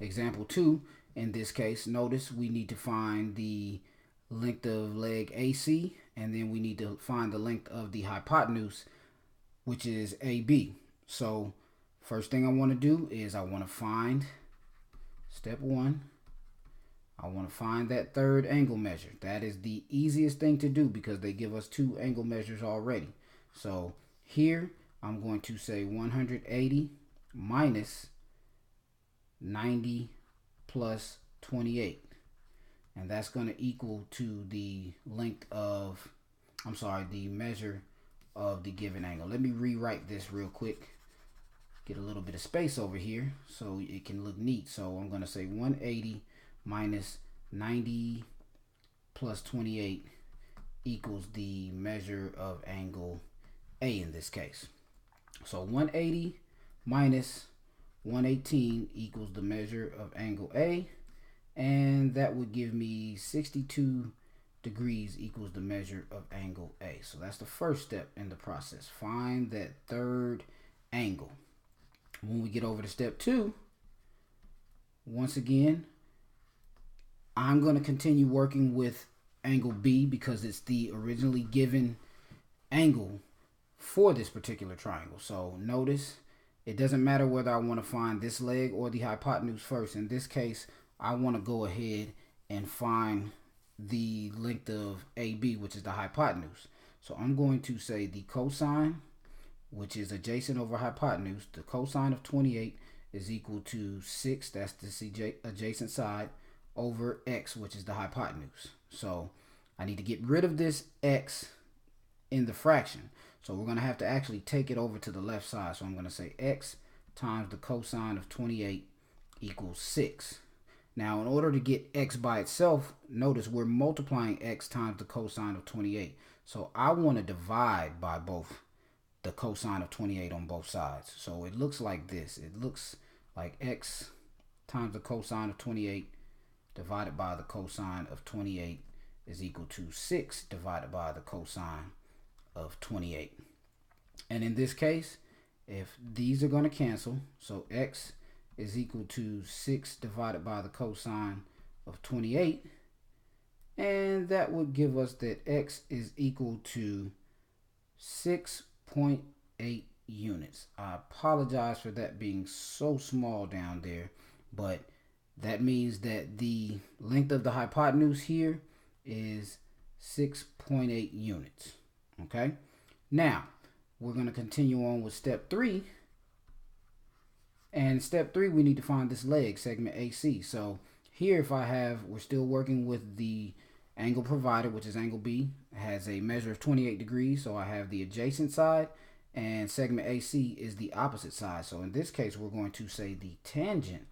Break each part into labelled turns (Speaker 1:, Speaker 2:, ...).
Speaker 1: example 2, in this case, notice we need to find the length of leg AC, and then we need to find the length of the hypotenuse, which is AB. So first thing I want to do is I want to find, step 1, I want to find that third angle measure. That is the easiest thing to do because they give us 2 angle measures already. So here I'm going to say 180 minus 90 plus 28. And that's going to equal to the length of, the measure of the given angle. Let me rewrite this real quick. Get a little bit of space over here so it can look neat. So I'm going to say 180 minus 90 plus 28 equals the measure of angle A in this case. So 180 minus 118 equals the measure of angle A, and that would give me 62 degrees equals the measure of angle A. So that's the first step in the process. Find that third angle. When we get over to step 2, once again, I'm going to continue working with angle B because it's the originally given angle for this particular triangle. So notice it doesn't matter whether I want to find this leg or the hypotenuse first. In this case, I want to go ahead and find the length of AB, which is the hypotenuse. So I'm going to say the cosine, which is adjacent over hypotenuse, the cosine of 28 is equal to 6, that's the adjacent side, over x, which is the hypotenuse. So I need to get rid of this x in the fraction. So we're going to have to actually take it over to the left side. So I'm going to say x times the cosine of 28 equals 6. Now, in order to get x by itself, notice we're multiplying x times the cosine of 28. So I want to divide by both the cosine of 28 on both sides. So it looks like this. It looks like x times the cosine of 28 divided by the cosine of 28 is equal to 6 divided by the cosine of 28. And in this case, if these are going to cancel, so x is equal to 6 divided by the cosine of 28, and that would give us that x is equal to 6.8 units. I apologize for that being so small down there, but that means that the length of the hypotenuse here is 6.8 units. Okay, now we're going to continue on with step 3. And step 3, we need to find this leg, segment AC. So here, we're still working with the angle provided, which is angle B. It has a measure of 28 degrees. So I have the adjacent side, and segment AC is the opposite side. So in this case, we're going to say the tangent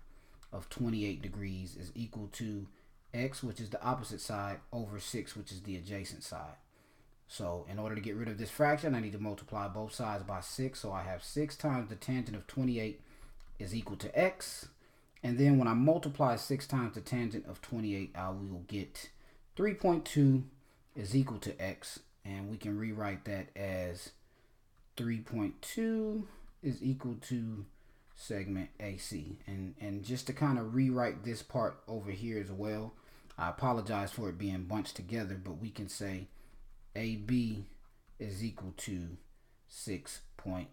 Speaker 1: of 28 degrees is equal to x, which is the opposite side, over 6, which is the adjacent side. So in order to get rid of this fraction, I need to multiply both sides by 6. So I have 6 times the tangent of 28 is equal to x. And then when I multiply 6 times the tangent of 28, I will get 3.2 is equal to x. And we can rewrite that as 3.2 is equal to segment AC. And just to kind of rewrite this part over here as well, I apologize for it being bunched together, but we can say AB is equal to 6.8.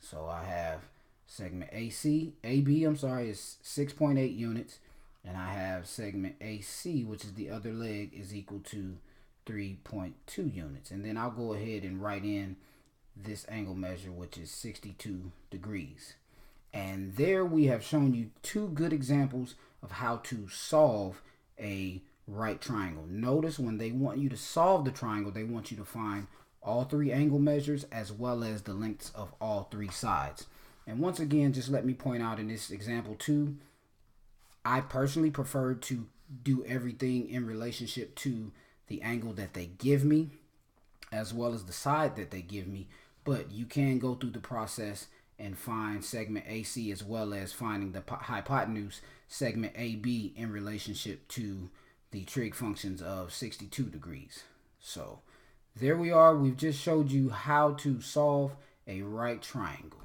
Speaker 1: So I have segment AB is 6.8 units, and I have segment AC, which is the other leg, is equal to 3.2 units. And then I'll go ahead and write in this angle measure, which is 62 degrees. And there we have shown you 2 good examples of how to solve a right triangle. Notice when they want you to solve the triangle, they want you to find all 3 angle measures as well as the lengths of all 3 sides. And once again, just let me point out in this example 2, I personally prefer to do everything in relationship to the angle that they give me as well as the side that they give me, but you can go through the process and find segment AC as well as finding the hypotenuse segment AB in relationship to the trig functions of 62 degrees. So there we are. We've just showed you how to solve a right triangle.